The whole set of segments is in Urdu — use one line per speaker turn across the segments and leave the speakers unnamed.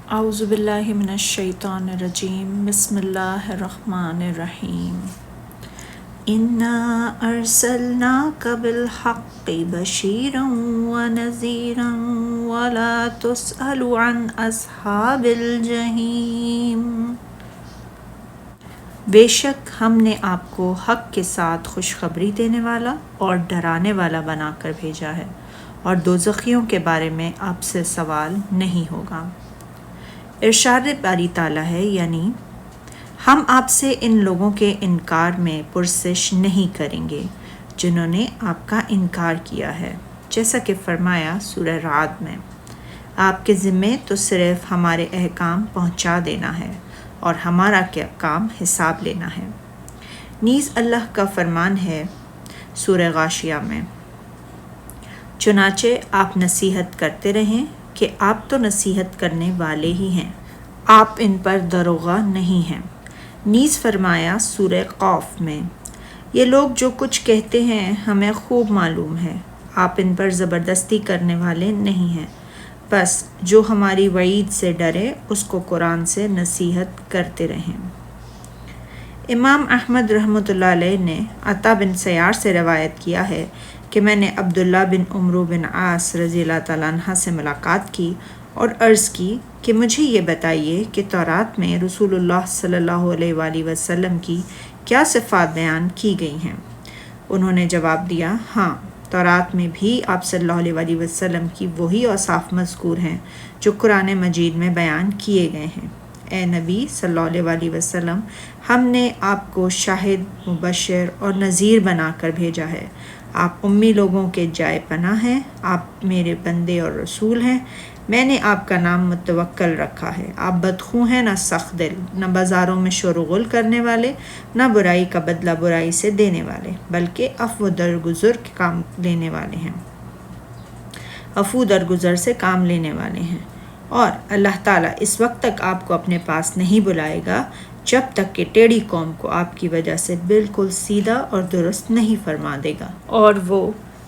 اعوذ باللہ من الشیطان الرجیم بسم اللہ الرحمن الرحیم انا ارسلناک بالحق بشیرا ونذیرا ولا تسأل عن اصحاب الجحیم۔ بے شک ہم نے آپ کو حق کے ساتھ خوشخبری دینے والا اور ڈرانے والا بنا کر بھیجا ہے، اور دوزخیوں کے بارے میں آپ سے سوال نہیں ہوگا۔ ارشاد باری تعالیٰ ہے، یعنی ہم آپ سے ان لوگوں کے انکار میں پرسش نہیں کریں گے جنہوں نے آپ کا انکار کیا ہے، جیسا کہ فرمایا سورہ رعد میں، آپ کے ذمے تو صرف ہمارے احکام پہنچا دینا ہے اور ہمارا کیا کام حساب لینا ہے۔ نیز اللہ کا فرمان ہے سورہ غاشیہ میں، چنانچہ آپ نصیحت کرتے رہیں کہ آپ تو نصیحت کرنے والے ہی ہیں، آپ ان پر داروغہ نہیں ہیں۔ نیز فرمایا سورہ قاف میں، یہ لوگ جو کچھ کہتے ہیں ہمیں خوب معلوم ہے، آپ ان پر زبردستی کرنے والے نہیں ہیں، بس جو ہماری وعید سے ڈرے اس کو قرآن سے نصیحت کرتے رہیں۔ امام احمد رحمۃ اللہ علیہ نے عطا بن سیار سے روایت کیا ہے کہ میں نے عبداللہ بن عمرو بن عاص رضی اللہ تعالیٰ عنہ سے ملاقات کی اور عرض کی کہ مجھے یہ بتائیے کہ تورات میں رسول اللہ صلی اللہ علیہ وآلہ وسلم کی کیا صفات بیان کی گئی ہیں؟ انہوں نے جواب دیا، ہاں، تورات میں بھی آپ صلی اللہ علیہ وآلہ وسلم کی وہی اوصاف مذکور ہیں جو قرآن مجید میں بیان کیے گئے ہیں۔ اے نبی صلی اللہ علیہ وآلہ وسلم، ہم نے آپ کو شاہد، مبشر اور نذیر بنا کر بھیجا ہے۔ آپ امی لوگوں کے جائے پناہ ہیں، آپ میرے بندے اور رسول ہیں۔ میں نے آپ کا نام متوکل رکھا ہے۔ آپ بدخو ہیں، نہ سخت دل، نہ بازاروں میں شور و غل کرنے والے، نہ برائی کا بدلہ برائی سے دینے والے، بلکہ عفو درگزر کام لینے والے ہیں، عفو درگزر سے کام لینے والے ہیں۔ اور اللہ تعالیٰ اس وقت تک آپ کو اپنے پاس نہیں بلائے گا جب تک کہ ٹیڑھی قوم کو آپ کی وجہ سے بالکل سیدھا اور درست نہیں فرما دے گا، اور وہ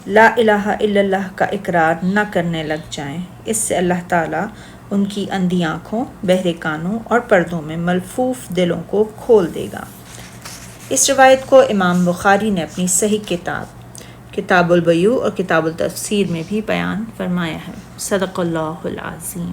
لا الہ الا اللہ کا اقرار نہ کرنے لگ جائیں۔ اس سے اللہ تعالیٰ ان کی اندھی آنکھوں، بہرے کانوں اور پردوں میں ملفوف دلوں کو کھول دے گا۔ اس روایت کو امام بخاری نے اپنی صحیح کتاب البیوع اور کتاب التفسیر میں بھی بیان فرمایا ہے۔ صدق اللہ العظیم۔